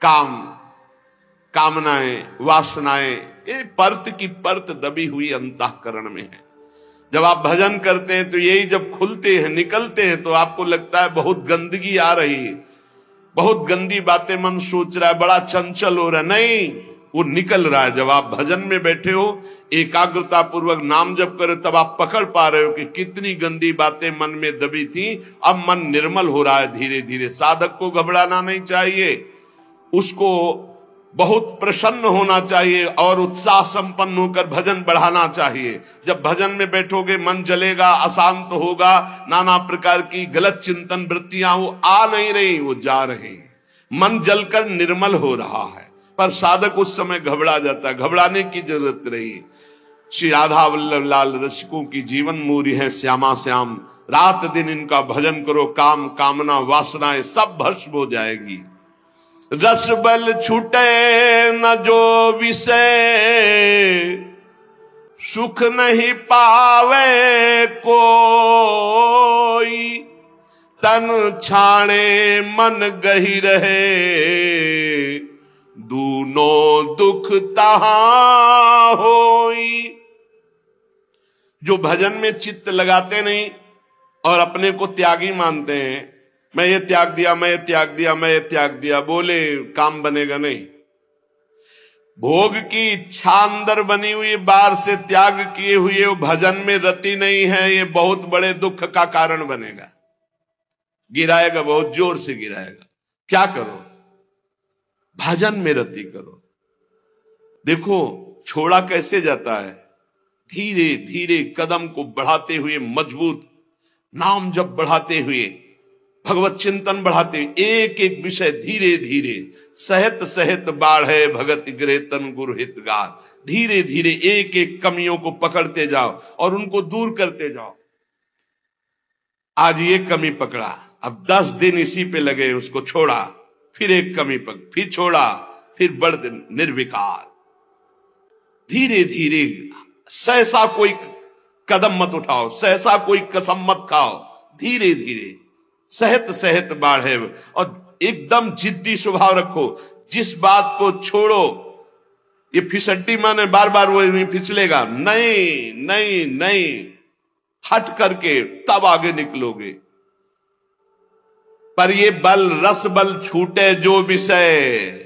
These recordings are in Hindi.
काम, कामनाएं, वासनाएं, ये परत की परत दबी हुई अंतःकरण में है। जब आप भजन करते हैं तो यही जब खुलते हैं, निकलते हैं, तो आपको लगता है बहुत गंदगी आ रही है, बहुत गंदी बातें मन सोच रहा है, बड़ा चंचल हो रहा है। नहीं, वो निकल रहा है। जब आप भजन में बैठे हो, एकाग्रता पूर्वक नाम जप करो, तब आप पकड़ पा रहे हो कि कितनी गंदी बातें मन में दबी थी, अब मन निर्मल हो रहा है धीरे धीरे। साधक को घबराना नहीं चाहिए, उसको बहुत प्रसन्न होना चाहिए और उत्साह संपन्न होकर भजन बढ़ाना चाहिए। जब भजन में बैठोगे मन जलेगा, अशांत होगा, नाना प्रकार की गलत चिंतन वृत्तियां वो आ नहीं रही, वो जा रही, मन जलकर निर्मल हो रहा है। पर साधक उस समय घबरा जाता है, घबराने की जरूरत नहीं। श्री राधा वल्लभ लाल रसिकों की जीवन मूरी है श्यामा श्याम। रात दिन इनका भजन करो, काम, कामना, वासनाएं सब भस्म हो जाएगी। रस बल छूटे न जो विषय, सुख नहीं पावे कोई। तन छाणे मन गही रहे, दूनो दुख तहां होई। जो भजन में चित्त लगाते नहीं और अपने को त्यागी मानते हैं, मैं ये त्याग दिया, मैं ये त्याग दिया, मैं ये त्याग दिया, बोले काम बनेगा नहीं। भोग की इच्छा अंदर बनी हुई, बाहर से त्याग किए हुए वो भजन में रति नहीं है, ये बहुत बड़े दुख का कारण बनेगा। गिराएगा, बहुत जोर से गिराएगा। क्या करो? भजन में रति करो। देखो छोड़ा कैसे जाता है, धीरे धीरे कदम को बढ़ाते हुए, मजबूत नाम जब बढ़ाते हुए, भगवत चिंतन बढ़ाते हुए, एक एक विषय धीरे धीरे, सहत सहत बाढ़े भगत गृह तन गुरु हितगार। धीरे धीरे एक एक कमियों को पकड़ते जाओ और उनको दूर करते जाओ। आज ये कमी पकड़ा, अब 10 दिन इसी पे लगे, उसको छोड़ा, फिर एक कमी पकड़, फिर छोड़ा, फिर बढ़ निर्विकार। धीरे धीरे, सहसा कोई कदम मत उठाओ, सहसा कोई कसम मत खाओ, धीरे धीरे सहत सहत बाढ़े। और एकदम जिद्दी स्वभाव रखो। जिस बात को छोड़ो, ये फिसड्डी माने बार बार वो नहीं फिसलेगा, नहीं नहीं नहीं, हट करके तब आगे निकलोगे। पर ये बल, रस बल छूटे जो विषय,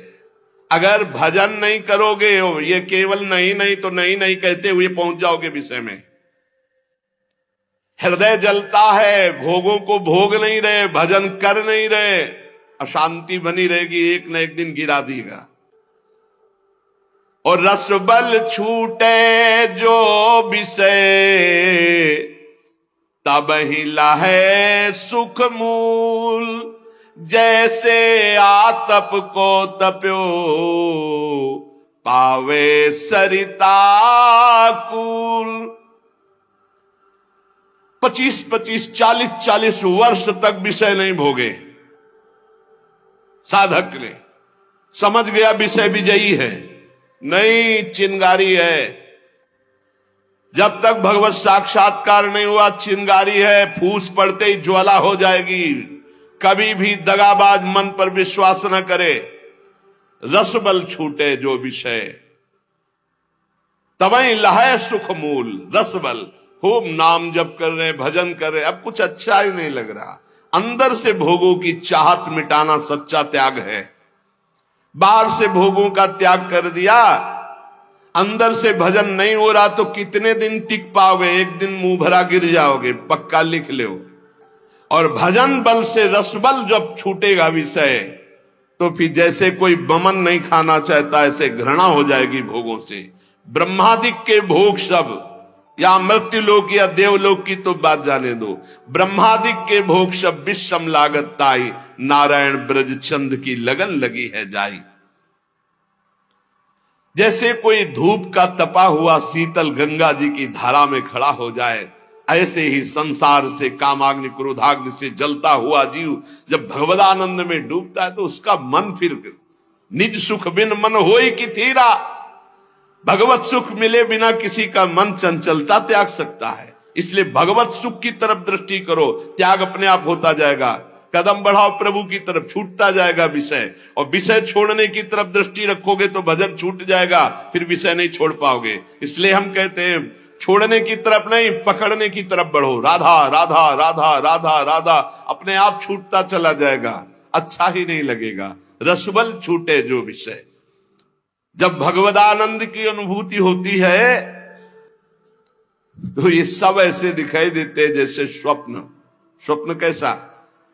अगर भजन नहीं करोगे, ये केवल नहीं नहीं तो नहीं नहीं कहते हुए पहुंच जाओगे विषय में। हृदय जलता है, भोगों को भोग नहीं रहे, भजन कर नहीं रहे, अशांति बनी रहेगी, एक न एक दिन गिरा देगा। और रस बल छूटे जो विषय, तब ही लहे सुख मूल। जैसे आतप को तप्यो, पावे सरिता कूल। 25-25, 40-40 वर्ष तक विषय नहीं भोगे साधक ने, समझ गया विषय विजयी है, नहीं चिंगारी है। जब तक भगवत साक्षात्कार नहीं हुआ, चिंगारी है, फूस पड़ते ही ज्वाला हो जाएगी। कभी भी दगाबाज मन पर विश्वास न करे। रस बल छूटे जो विषय, तवई लहै सुख मूल। रस बल, खूब नाम जप कर रहे, भजन कर रहे, अब कुछ अच्छा ही नहीं लग रहा। अंदर से भोगों की चाहत मिटाना सच्चा त्याग है। बाहर से भोगों का त्याग कर दिया, अंदर से भजन नहीं हो रहा तो कितने दिन टिक पाओगे? एक दिन मुंह भरा गिर जाओगे, पक्का लिख लो। और भजन बल से रस बल जब छूटेगा विषय, तो फिर जैसे कोई बमन नहीं खाना चाहता, ऐसे घृणा हो जाएगी भोगों से। ब्रह्मादिक के भोग सब, या मृत्यु लोक या देवलोक की तो बात जाने दो, ब्रह्मादिक के भोग सब विषम लागत ताई। नारायण ब्रज चंद की लगन लगी है जाई। जैसे कोई धूप का तपा हुआ शीतल गंगा जी की धारा में खड़ा हो जाए, ऐसे ही संसार से, कामाग्नि क्रोधाग्नि से जलता हुआ जीव जब भगवदानंद में डूबता है, तो उसका मन फिर निज सुख बिन मन होई कि थीरा। भगवत सुख मिले बिना किसी का मन चंचलता त्याग सकता है। इसलिए भगवत सुख की तरफ दृष्टि करो, त्याग अपने आप होता जाएगा। कदम बढ़ाओ प्रभु की तरफ, छूटता जाएगा विषय, और विषय छोड़ने की तरफ दृष्टि रखोगे तो भजन छूट जाएगा, फिर विषय नहीं छोड़ पाओगे। इसलिए हम कहते हैं छोड़ने की तरफ नहीं, पकड़ने की तरफ बढ़ो। राधा राधा राधा राधा राधा, अपने आप छूटता चला जाएगा, अच्छा ही नहीं लगेगा। रसबल छूटे जो विषय। जब भगवदानंद की अनुभूति होती है तो ये सब ऐसे दिखाई देते हैं जैसे स्वप्न। स्वप्न कैसा?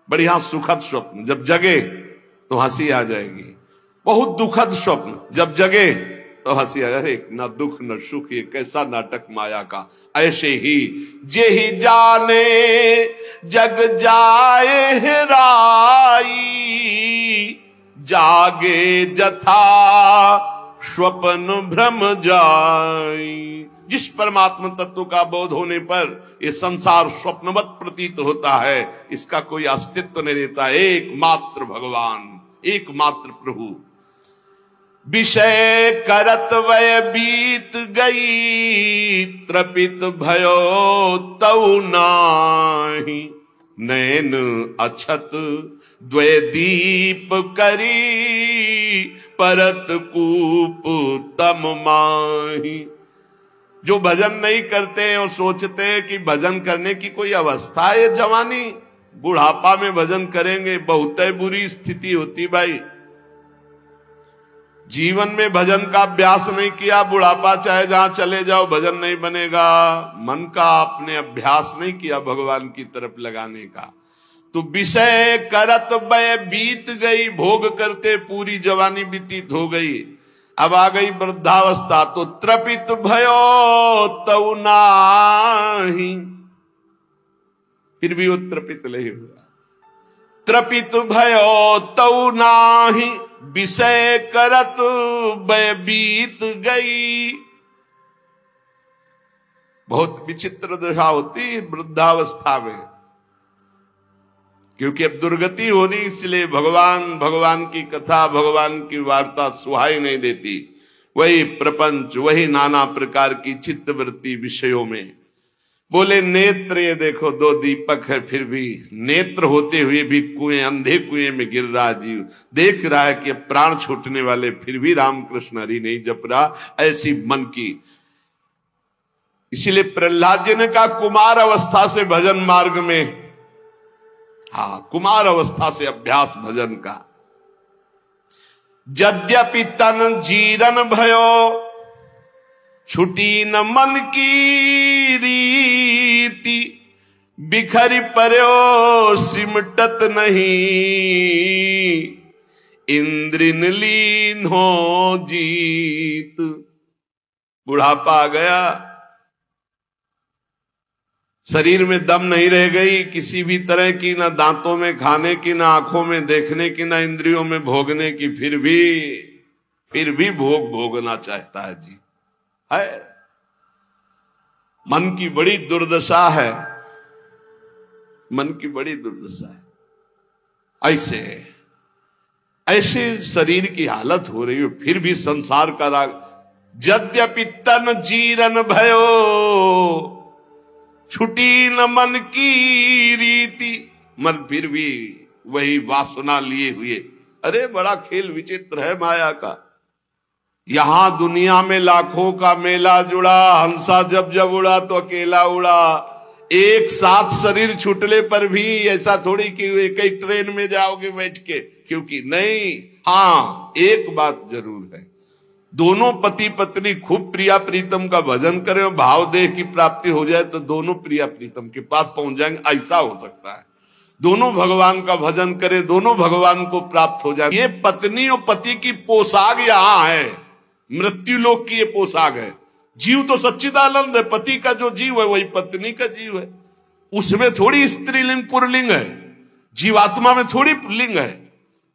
बढ़िया सुखद स्वप्न, जब जगे तो हंसी आ जाएगी। बहुत दुखद स्वप्न, जब जगे तो हंसी आ जाएगी। न दुख न सुख, ये कैसा नाटक माया का। ऐसे ही जे ही जाने जग जाए हेराई, जागे जथा स्वप्न भ्रम जाई। जिस परमात्मा तत्व का बोध होने पर यह संसार स्वप्नवत प्रतीत होता है, इसका कोई अस्तित्व नहीं रहता। एकमात्र भगवान, एकमात्र प्रभु। विषय करत वय बीत गई, त्रपित भयो तऊ नाही। नैन अछत द्वय दीप करी, परत कूप तम माही। जो भजन नहीं करते और सोचते हैं कि भजन करने की कोई अवस्था है जवानी, बुढ़ापा में भजन करेंगे, बहुत बुरी स्थिति होती भाई। जीवन में भजन का अभ्यास नहीं किया, बुढ़ापा चाहे जहां चले जाओ भजन नहीं बनेगा। मन का आपने अभ्यास नहीं किया भगवान की तरफ लगाने का, तो विषय करत वय बीत गई। भोग करते पूरी जवानी व्यतीत हो गई, अब आ गई वृद्धावस्था, तो त्रपित भयो तऊ नाही। फिर भी वो त्रपित नहीं हुआ। त्रपित भयो तऊ नाही, विषय करत वय बीत गई। बहुत विचित्र दशा होती है वृद्धावस्था में, क्योंकि अब दुर्गति होनी, इसलिए भगवान की कथा, भगवान की वार्ता सुहाई नहीं देती। वही प्रपंच, वही नाना प्रकार की चित्तवृत्ति विषयों में। बोले नेत्र, ये देखो दो दीपक है, फिर भी नेत्र होते हुए भी कुएं, अंधे कुएं में गिर रहा जीव। देख रहा है कि प्राण छूटने वाले, फिर भी रामकृष्ण हरि नहीं जप रहा। ऐसी मन की, इसीलिए प्रहलाद जी ने कहा कुमार अवस्था से भजन मार्ग में, कुमार अवस्था से अभ्यास भजन का। यद्यपि तन जीरन भयो, छुटी न मन की रीति। बिखरी पर्यो सिमटत नहीं, इंद्रिन लीन हो जीत। बुढ़ापा आ गया, शरीर में दम नहीं रह गई किसी भी तरह की, ना दांतों में खाने की, ना आंखों में देखने की, ना इंद्रियों में भोगने की। फिर भी भोग भोगना चाहता है जी, है। मन की बड़ी दुर्दशा है, मन की बड़ी दुर्दशा है। ऐसे शरीर की हालत हो रही हो, फिर भी संसार का राग। यद्यपि तन जीरन भयो, छुटी न मन की रीति। मन फिर भी वही वासना लिए हुए। अरे बड़ा खेल विचित्र है माया का। यहां दुनिया में लाखों का मेला जुड़ा, हंसा जब जब उड़ा तो अकेला उड़ा। एक साथ शरीर छूटने पर भी ऐसा थोड़ी कि एक ही ट्रेन में जाओगे बैठ के, क्योंकि नहीं। हाँ, एक बात जरूर है, दोनों पति पत्नी खूब प्रिया प्रीतम का भजन करें और भाव देह की प्राप्ति हो जाए तो दोनों प्रिया प्रीतम के पास पहुंच जाएंगे, ऐसा हो सकता है। दोनों भगवान का भजन करें, दोनों भगवान को प्राप्त हो जाए। ये पत्नी और पति की पोशाक यहां है, मृत्यु लोक की ये पोशाक है। जीव तो सच्चिदानंद है, पति का जो जीव है वही पत्नी का जीव है। उसमें थोड़ी स्त्रीलिंग पुरलिंग है, जीवात्मा में थोड़ी लिंग है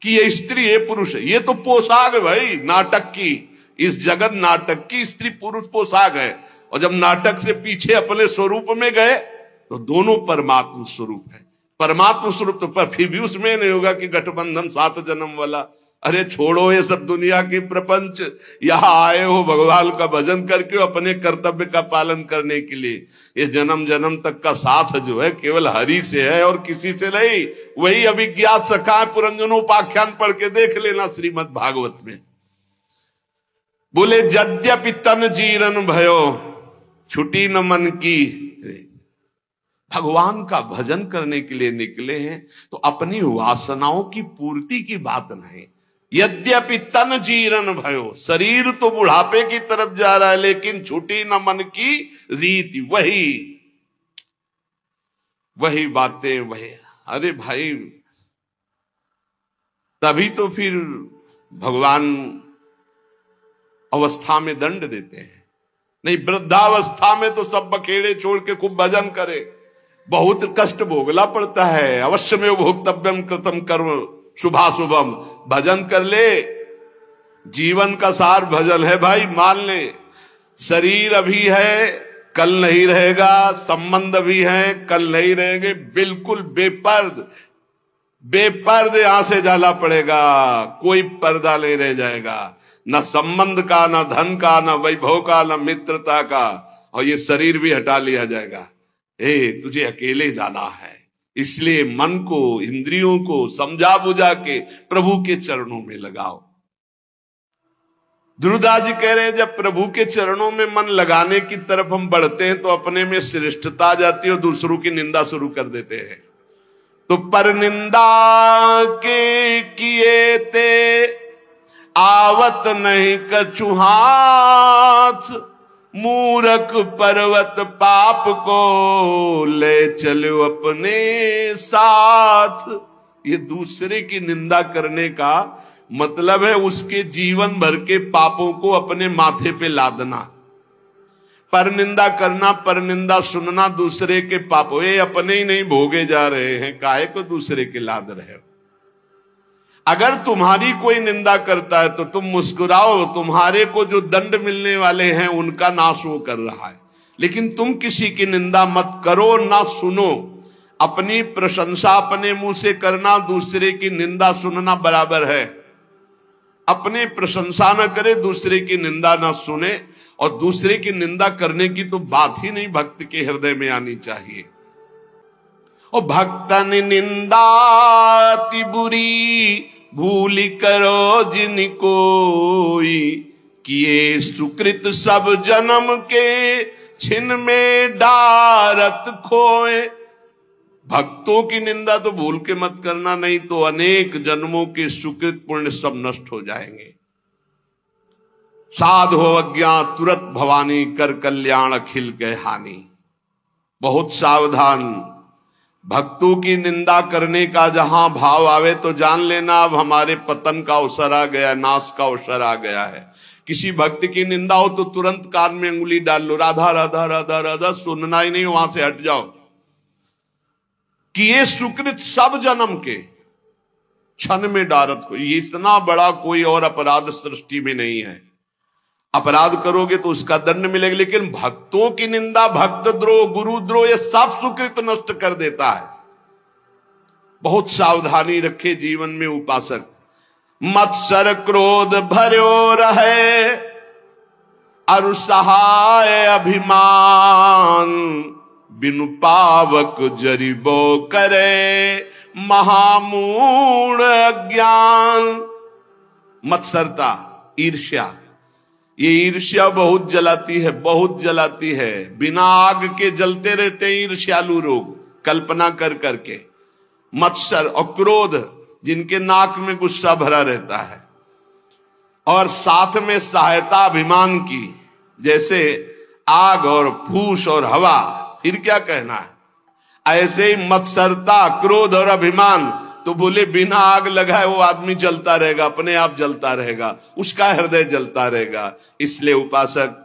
कि ये स्त्री है पुरुष है। ये तो पोशाक है भाई, नाटक की। इस जगत नाटक की स्त्री पुरुष पोशाक है। और जब नाटक से पीछे अपने स्वरूप में गए तो दोनों परमात्मा स्वरूप है। परमात्मा स्वरूप तो पर फिर भी उसमें नहीं होगा कि गठबंधन 7 जन्म वाला। अरे छोड़ो ये सब दुनिया की प्रपंच, यहां आए हो भगवान का भजन करके अपने कर्तव्य का पालन करने के लिए। ये जन्म जन्म तक का साथ जो है केवल हरि से है और किसी से नहीं। वही अभिज्ञात सखा पुरंजनोपाख्यान पढ़ के देख लेना श्रीमद् भागवत में। बोले यद्यपि तन जीरन भयो छुटी न मन की। भगवान का भजन करने के लिए निकले हैं तो अपनी वासनाओं की पूर्ति की बात नहीं। यद्यपि तन जीरन भयो, शरीर तो बुढ़ापे की तरफ जा रहा है लेकिन छुटी न मन की रीति। वही बातें वही। अरे भाई तभी तो फिर भगवान अवस्था में दंड देते हैं। नहीं, वृद्धावस्था में तो सब बखेड़े छोड़ के खूब भजन करे। बहुत कष्ट भोगना पड़ता है। अवश्य में भोक्तव्यम कृतम कर्म शुभाशुभम। भजन कर ले, जीवन का सार भजन है भाई। मान ले शरीर अभी है कल नहीं रहेगा, संबंध भी है कल नहीं रहेंगे। बिल्कुल बेपर्द यहां से जाना पड़ेगा। कोई पर्दा नहीं रह जाएगा, न संबंध का, न धन का, न वैभव का, न मित्रता का। और ये शरीर भी हटा लिया जाएगा। तुझे अकेले जाना है। इसलिए मन को, इंद्रियों को समझा बुझा के प्रभु के चरणों में लगाओ। ध्रुवदास जी कह रहे हैं जब प्रभु के चरणों में मन लगाने की तरफ हम बढ़ते हैं तो अपने में श्रेष्ठता आ जाती है और दूसरों की निंदा शुरू कर देते हैं। तो पर निंदा के किए ते आवत नहीं कछु हाथ, मूरख पर्वत पाप को ले चलो अपने साथ। ये दूसरे की निंदा करने का मतलब है उसके जीवन भर के पापों को अपने माथे पे लादना। पर निंदा करना, पर निंदा सुनना दूसरे के पापों, ये अपने ही नहीं भोगे जा रहे हैं, काहे को दूसरे के लाद रहे हो। अगर तुम्हारी कोई निंदा करता है तो तुम मुस्कुराओ, तुम्हारे को जो दंड मिलने वाले हैं उनका नाश वो कर रहा है। लेकिन तुम किसी की निंदा मत करो, ना सुनो। अपनी प्रशंसा अपने मुंह से करना, दूसरे की निंदा सुनना बराबर है। अपने प्रशंसा न करे, दूसरे की निंदा न सुने। और दूसरे की निंदा करने की तो बात ही नहीं भक्त के हृदय में आनी चाहिए। और भक्तन निंदा अति बुरी भूली करो जिन कोई, किए सुकृत सब जन्म के छिन में डारत खोए। भक्तों की निंदा तो भूल के मत करना, नहीं तो अनेक जन्मों के सुकृत पुण्य सब नष्ट हो जाएंगे। साध हो अज्ञात तुरत भवानी, कर कल्याण अखिल के हानि। बहुत सावधान। भक्तों की निंदा करने का जहां भाव आवे तो जान लेना अब हमारे पतन का अवसर आ गया, नाश का अवसर आ गया है। किसी भक्त की निंदा हो तो तुरंत कान में अंगुली डाल लो, राधा राधा राधा राधा, सुनना ही नहीं, वहां से हट जाओ। कि ये सुकृत सब जन्म के क्षण में डारत को, ये इतना बड़ा कोई और अपराध सृष्टि में नहीं है। अपराध करोगे तो उसका दंड मिलेगा, लेकिन भक्तों की निंदा, भक्त द्रोह, गुरु द्रोह, ये सब सुकृत नष्ट कर देता है। बहुत सावधानी रखे जीवन में उपासक। मत्सर क्रोध भर्यो रहे, अरु सहाय अभिमान, बिनु पावक जरिबो करे महामूढ़ अज्ञान। मत्सरता, ईर्ष्या, ये ईर्ष्या बहुत जलाती है, बहुत जलाती है। बिना आग के जलते रहते हैं ईर्ष्यालु लोग, कल्पना कर करके। मत्सर और क्रोध, जिनके नाक में गुस्सा भरा रहता है। और साथ में सहायता अभिमान की, जैसे आग और फूस और हवा, फिर क्या कहना है। ऐसे ही मत्सरता, क्रोध और अभिमान, तो बोले बिना आग लगाए वो आदमी जलता रहेगा, अपने आप जलता रहेगा, उसका हृदय जलता रहेगा। इसलिए उपासक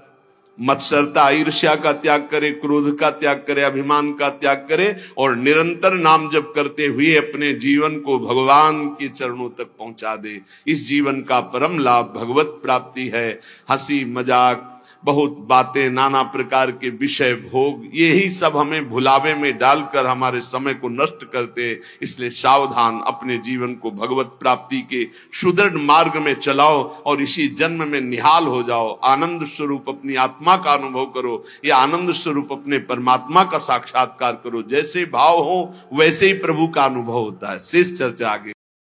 मत्सरता, ईर्ष्या का त्याग करे, क्रोध का त्याग करे, अभिमान का त्याग करे और निरंतर नाम जप करते हुए अपने जीवन को भगवान के चरणों तक पहुंचा दे। इस जीवन का परम लाभ भगवत प्राप्ति है। हंसी मजाक, बहुत बातें, नाना प्रकार के विषय, भोग, यही सब हमें भुलावे में डालकर हमारे समय को नष्ट करते। इसलिए सावधान, अपने जीवन को भगवत प्राप्ति के सुदृढ़ मार्ग में चलाओ और इसी जन्म में निहाल हो जाओ। आनंद स्वरूप अपनी आत्मा का अनुभव करो, या आनंद स्वरूप अपने परमात्मा का साक्षात्कार करो। जैसे भाव हो वैसे ही प्रभु का अनुभव होता है। शेष चर्चा आगे।